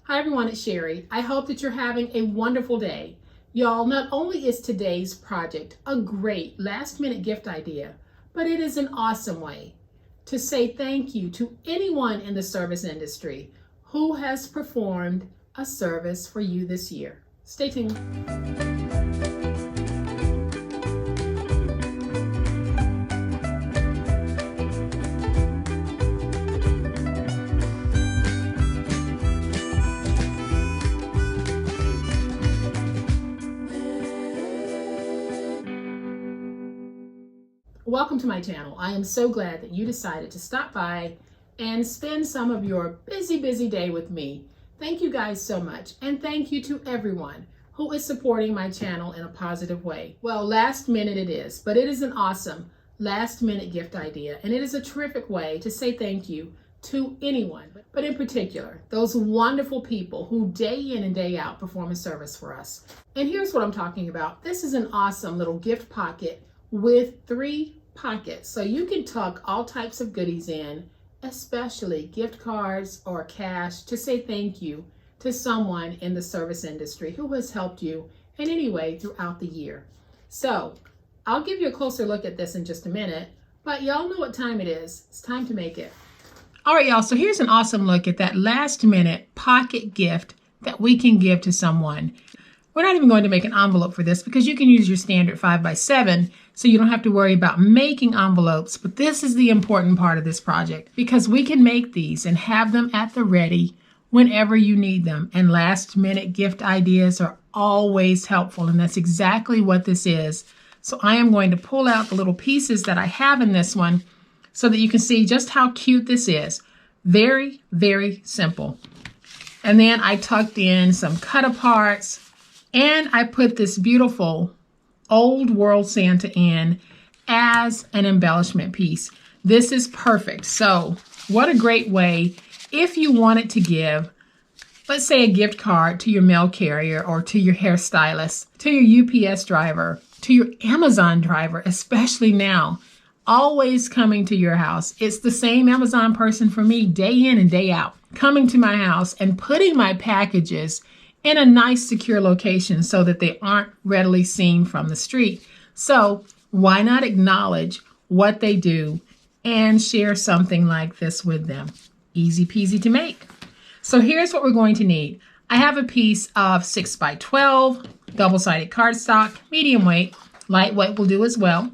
Hi everyone, it's Sherry. I hope that you're having a wonderful day. Y'all, not only is today's project a great last minute gift idea, but it is an awesome way to say thank you to anyone in the service industry who has performed a service for you this year. Stay tuned. Welcome to my channel. I am so glad that you decided to stop by and spend some of your busy day with me. Thank you guys so much. And thank you to everyone who is supporting my channel in a positive way. Well, last minute it is, but it is an awesome last minute gift idea. And it is a terrific way to say thank you to anyone, but in particular, those wonderful people who day in and day out perform a service for us. And here's what I'm talking about. This is an awesome little gift pocket with 3 pockets, so you can tuck all types of goodies in, especially gift cards or cash, to say thank you to someone in the service industry who has helped you in any way throughout the year. So I'll give you a closer look at this in just a minute, but y'all know what time it is. It's time to make it. All right, y'all, so here's an awesome look at that last minute pocket gift that we can give to someone. We're not even going to make an envelope for this because you can use your standard 5x7, so you don't have to worry about making envelopes. But this is the important part of this project, because we can make these and have them at the ready whenever you need them. And last minute gift ideas are always helpful, and that's exactly what this is. So I am going to pull out the little pieces that I have in this one so that you can see just how cute this is. Very, very simple. And then I tucked in some cut aparts, and I put this beautiful old world Santa in as an embellishment piece. This is perfect. So what a great way if you wanted to give, let's say, a gift card to your mail carrier or to your hairstylist, to your UPS driver, to your Amazon driver, especially now, always coming to your house. It's the same Amazon person for me day in and day out, coming to my house and putting my packages in a nice secure location so that they aren't readily seen from the street. So why not acknowledge what they do and share something like this with them? Easy peasy to make. So here's what we're going to need. I have a piece of 6x12 double-sided cardstock, medium weight, lightweight will do as well.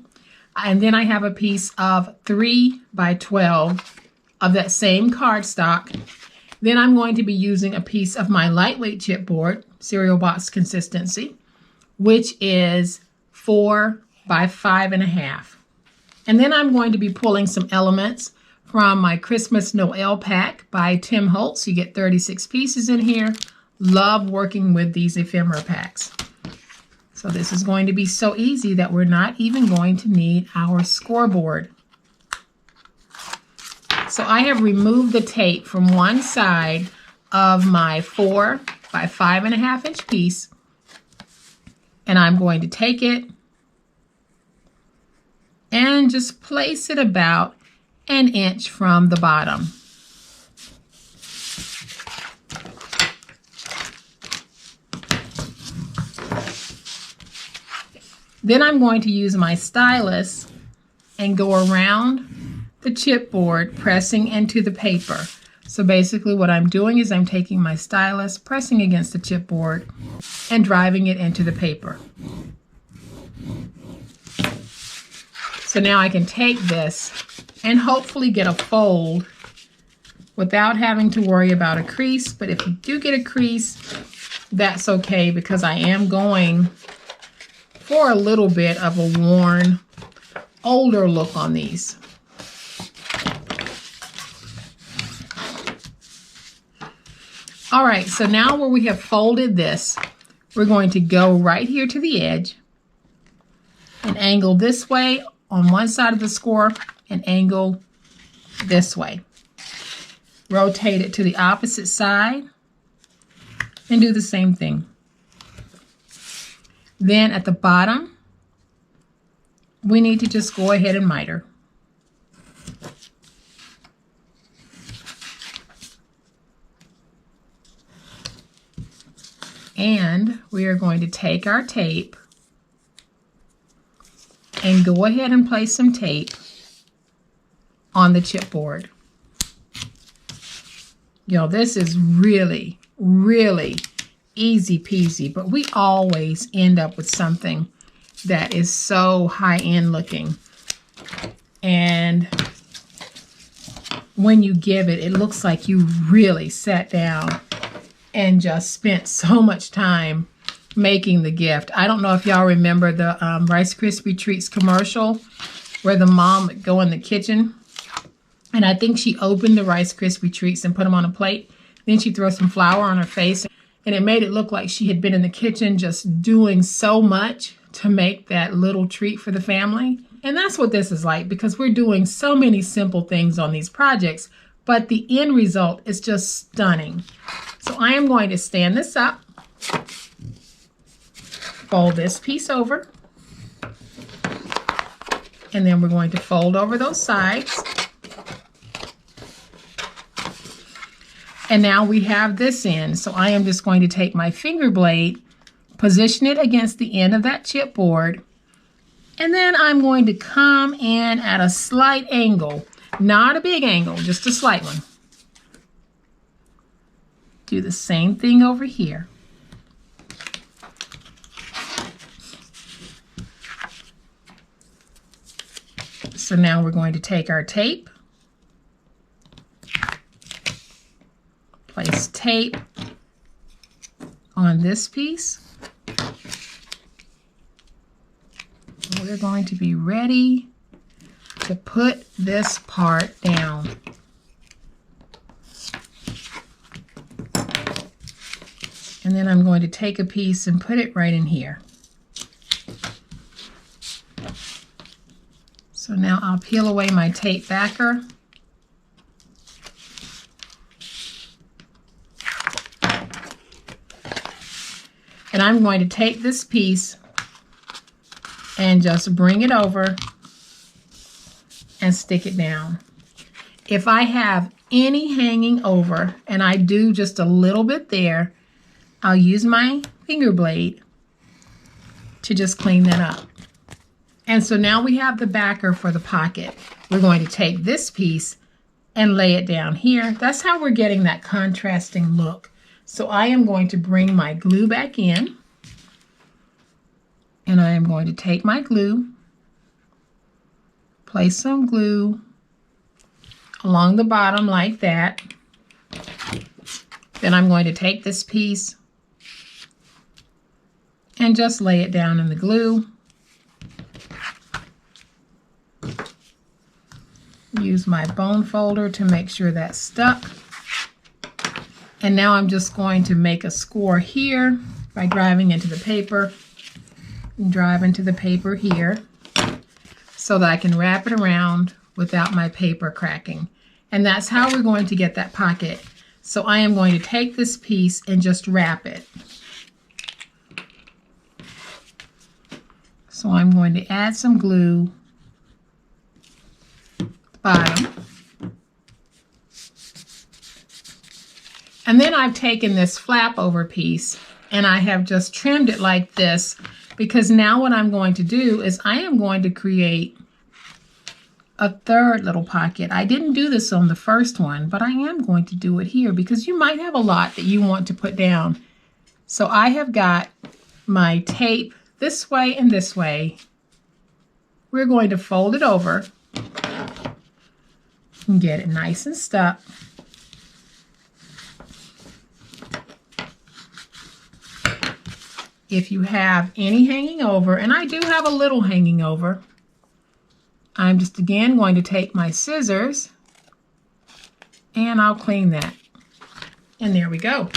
And then I have a piece of 3x12 of that same cardstock. Then I'm going to be using a piece of my lightweight chipboard, cereal box consistency, which is 4x5.5. And then I'm going to be pulling some elements from my Christmas Noel pack by Tim Holtz. You get 36 pieces in here. Love working with these ephemera packs. So this is going to be so easy that we're not even going to need our scoreboard. So I have removed the tape from one side of my 4x5.5 inch piece, and I'm going to take it and just place it about an inch from the bottom. Then I'm going to use my stylus and go around the chipboard, pressing into the paper. So basically what I'm doing is I'm taking my stylus, pressing against the chipboard, and driving it into the paper. So now I can take this and hopefully get a fold without having to worry about a crease. But if you do get a crease, that's okay, because I am going for a little bit of a worn, older look on these. All right, so now where we have folded this, we're going to go right here to the edge and angle this way on one side of the score and angle this way. Rotate it to the opposite side and do the same thing. Then at the bottom, we need to just go ahead and miter. And we are going to take our tape and go ahead and place some tape on the chipboard. This is really, really easy peasy, but we always end up with something that is so high-end looking. And when you give it, it looks like you really sat down and just spent so much time making the gift. I don't know if y'all remember the Rice Krispie Treats commercial where the mom would go in the kitchen, and I think she opened the Rice Krispie Treats and put them on a plate. Then she'd throw some flour on her face, and it made it look like she had been in the kitchen just doing so much to make that little treat for the family. And that's what this is like, because we're doing so many simple things on these projects, but the end result is just stunning. So I am going to stand this up, fold this piece over, and then we're going to fold over those sides. And now we have this end. So I am just going to take my finger blade, position it against the end of that chipboard, and then I'm going to come in at a slight angle, not a big angle, just a slight one. Do the same thing over here. So now we're going to take our tape, place tape on this piece. We're going to be ready to put this part down. And then I'm going to take a piece and put it right in here. So now I'll peel away my tape backer. And I'm going to take this piece and just bring it over and stick it down. If I have any hanging over, and I do just a little bit there, I'll use my finger blade to just clean that up. And so now we have the backer for the pocket. We're going to take this piece and lay it down here. That's how we're getting that contrasting look. So I am going to bring my glue back in, and I am going to take my glue, place some glue along the bottom like that. Then I'm going to take this piece and just lay it down in the glue. Use my bone folder to make sure that's stuck. And now I'm just going to make a score here by driving into the paper. Drive into the paper here so that I can wrap it around without my paper cracking. And that's how we're going to get that pocket. So I am going to take this piece and just wrap it. So I'm going to add some glue at the bottom. And then I've taken this flap over piece and I have just trimmed it like this, because now what I'm going to do is I am going to create a third little pocket. I didn't do this on the first one, but I am going to do it here because you might have a lot that you want to put down. So I have got my tape this way and this way. We're going to fold it over and get it nice and stuck. If you have any hanging over, and I do have a little hanging over, I'm just again going to take my scissors and I'll clean that. And there we go.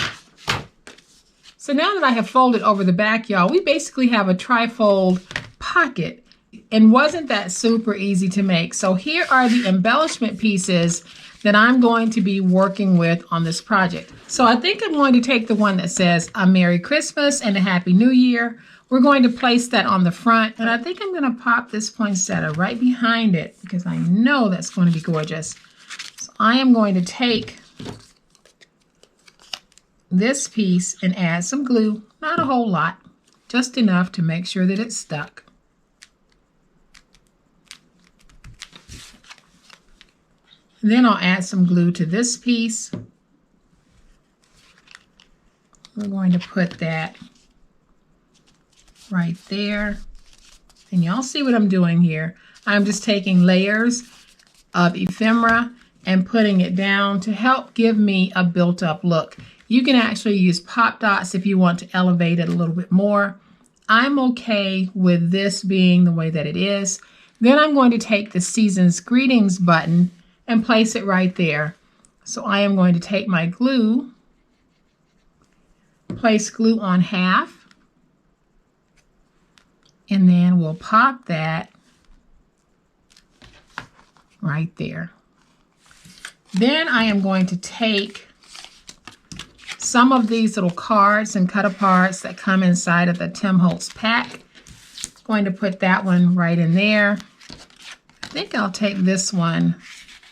So now that I have folded over the back, y'all, we basically have a trifold pocket. And wasn't that super easy to make? So here are the embellishment pieces that I'm going to be working with on this project. So I think I'm going to take the one that says a Merry Christmas and a Happy New Year. We're going to place that on the front, and I think I'm going to pop this poinsettia right behind it because I know that's going to be gorgeous. So I am going to take this piece and add some glue, not a whole lot, just enough to make sure that it's stuck. Then I'll add some glue to this piece. We're going to put that right there. And y'all see what I'm doing here. I'm just taking layers of ephemera and putting it down to help give me a built-up look. You can actually use pop dots if you want to elevate it a little bit more. I'm okay with this being the way that it is. Then I'm going to take the Season's Greetings button and place it right there. So I am going to take my glue, place glue on half, and then we'll pop that right there. Then I am going to take some of these little cards and cut aparts that come inside of the Tim Holtz pack. Going to put that one right in there. I think I'll take this one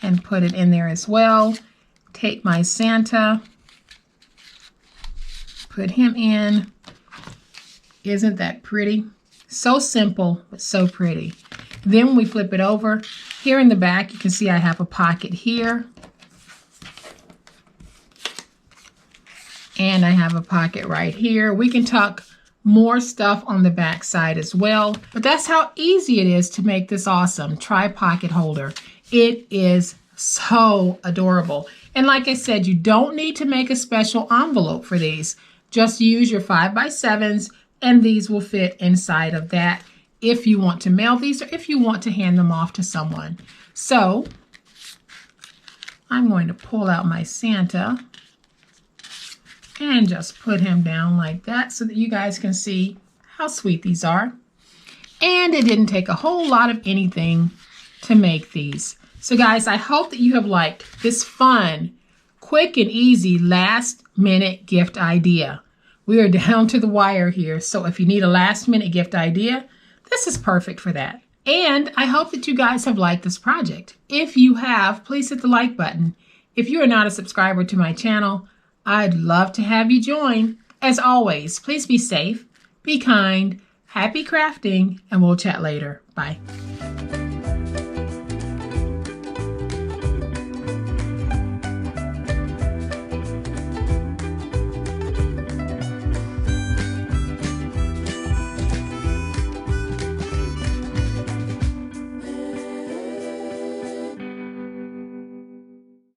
and put it in there as well. Take my Santa, put him in. Isn't that pretty? So simple, but so pretty. Then we flip it over. Here in the back, you can see I have a pocket here. And I have a pocket right here. We can tuck more stuff on the back side as well. But that's how easy it is to make this awesome tri-pocket holder. It is so adorable. And like I said, you don't need to make a special envelope for these. Just use your 5x7s and these will fit inside of that if you want to mail these or if you want to hand them off to someone. So I'm going to pull out my Santa and just put him down like that so that you guys can see how sweet these are. And it didn't take a whole lot of anything to make these. So guys, I hope that you have liked this fun, quick and easy last minute gift idea. We are down to the wire here, so if you need a last minute gift idea, this is perfect for that. And I hope that you guys have liked this project. If you have, please hit the like button. If you are not a subscriber to my channel, I'd love to have you join. As always, please be safe, be kind, happy crafting, and we'll chat later. Bye.